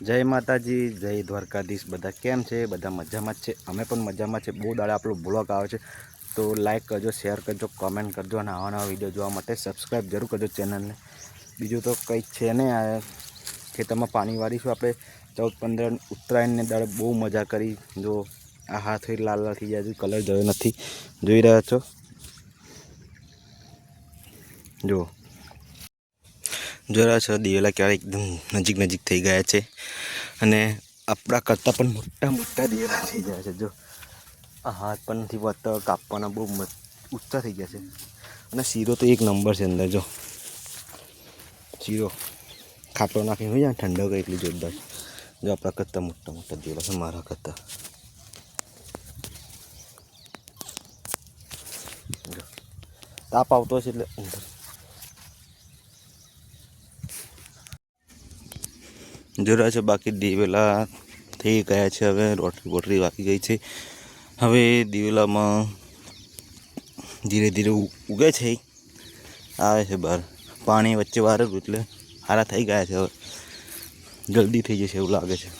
જય માતાજી, જય દ્વારકાધીશ। બધા કેમ છે? બધા મજામાં જ છે। અમે પણ મજામાં છે। બહુ દાડે આપણો બ્લોગ આવે છે તો લાઈક કરજો, શેર કરજો, કમેન્ટ કરજો અને આવા નવા વિડીયો જોવા માટે સબસ્ક્રાઈબ જરૂર કરજો ચેનલને। બીજું તો કંઈ છે નહીં, આ ખેતરમાં પાણી વાળીશું આપણે 14-15 ઉત્તરાયણને દાડે બહુ મજા કરી। જો આ હાથ લાલ લાલ થઈ જાય, કલર ગયો નથી, જોઈ રહ્યા છો। જો જોઈ રહ્યા છો દિવેલા ક્યારે એકદમ નજીક નજીક થઈ ગયા છે અને આપણા કરતાં પણ મોટા મોટા દિવેલા થઈ ગયા છે। જો આ હાથ પણ નથી વધતો, કાપવાના બહુ ઊંચા થઈ ગયા છે અને શીરો તો એક નંબર છે। અંદર જો શીરો ખાટલો નાખીને હોય જાય, ઠંડો કરી એટલી જોરદાર। જો આપણા કરતાં મોટા મોટા દિવેલા છે, મારા કરતાં। જો તાપ આવતો હશે એટલે અંદર જોઈ રહ્યા છો। બાકી દિવેલા થઈ ગયા છે, હવે રોટરી બોટરી વાગી ગઈ છે। હવે દિવેલામાં ધીરે ધીરે ઉગે છે, આવે છે બહાર। પાણી વચ્ચે વારેલું એટલે સારા થઈ ગયા છે, હવે જલ્દી થઈ જશે એવું લાગે છે।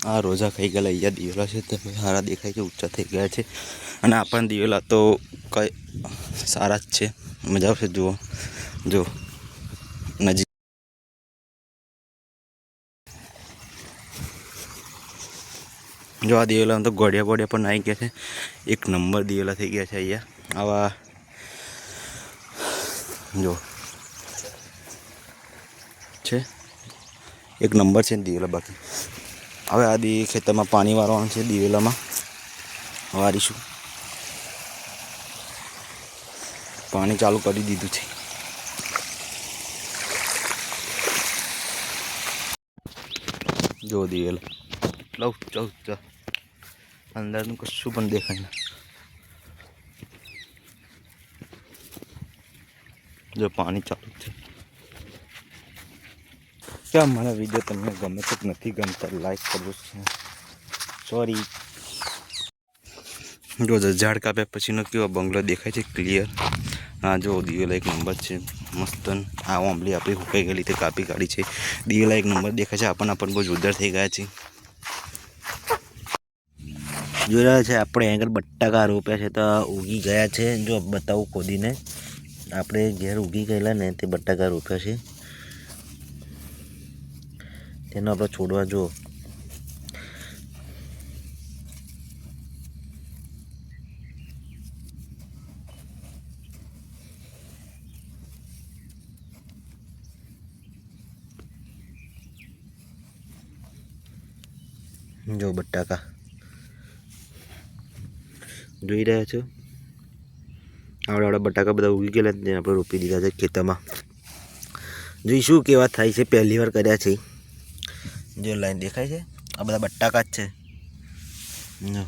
આ રોજા ખાઈ ગયેલા અહીંયા દિવેલા છે, તમે સારા દેખાય છે, ઊંચા થઈ ગયા છે અને આપણા દિવેલા તો કંઈ સારા જ છે, મજા આવશે। જુઓ જો નજીક જો આ દિવેલા તો ગોળિયા બોડિયા પણ આવી ગયા છે, એક નંબર દિવેલા થઈ ગયા છે અહીંયા। આવા જો છે, એક નંબર છે દિવેલા। બાકી હવે આ ખેતરમાં પાણી વાળવાનું છે, દિવેલામાં વારીશું। પાણી ચાલુ કરી દીધું છે। જો દિવેલા લઉં ચૌ અંદરનું કશું પણ દેખાય ના। જો પાણી ચાલુ છે। ક્યાં મારા વિડીયો તમને ગમે તો નથી ગમતા, લાઈક કરજો, સોરી। જો ઝાડ કાપ્યા પછીનો કેવો બંગલો દેખાય છે ક્લિયર। હા જો દિવેલા એક નંબર છે, મસ્ત। આ આંબલી આપણી હુકાઈ ગયેલી તે કાપી કાઢી છે। દિવેલા એક નંબર દેખાય છે, આપણને બહુ જોરદાર થઈ ગયા છે। જોઈ રહ્યા છે આપણે આગળ બટાકા રોપ્યા છે તો ઉગી ગયા છે। જો બતાવું ખોદીને, આપણે ઘેર ઉગી ગયેલા ને તે બટાકા રોપ્યા છે, તેનો આપણે છોડવા જો જો બટાકા જોઈ રહ્યા છો। આવડા બટાકા બધા ઉગી ગયેલા ને આપણે રોપી દીધા છે ખેતરમાં। જોઈશું કેવા થાય છે, પહેલી વાર કર્યા છે। જો લાઈન દેખાય છે, આ બધા બટાકા જ છે। જો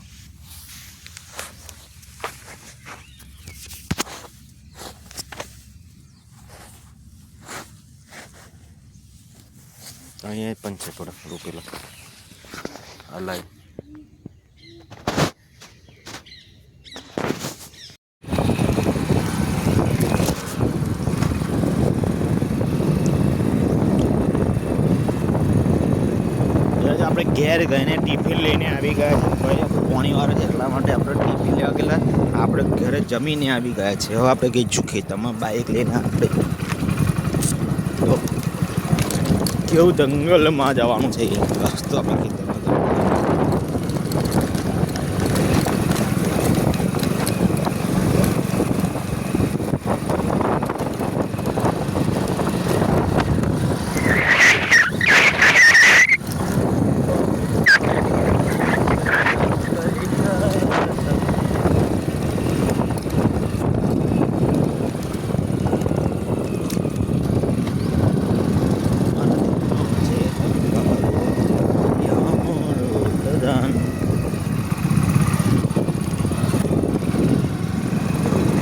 અહીંયા પણ છે થોડા રોપેલા આ લાઈન। આપણે ઘેર ગઈને ટિફિન લઈને આવી ગયા છે, ભાઈ પાણી વાળો છે એટલા માટે આપણે ટિફિન લેવા ગયેલા, આપણે ઘરે જમીને આવી ગયા છે। હવે આપણે ગઈશું ખેતરમાં બાઇક લઈને। આપણે કેવું જંગલમાં જવાનું છે, રસ્તો આપણે ખેતરમાં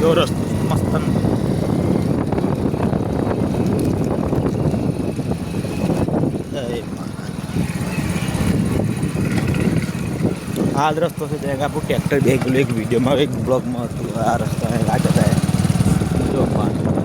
જો રસ્તો મસ્ત। આ રસ્તો છે, ત્યાં આપણું ટ્રેક્ટર બે એક વિડીયોમાં એક બ્લોગમાં હતું, આ રસ્તા આ જતા જો પાણી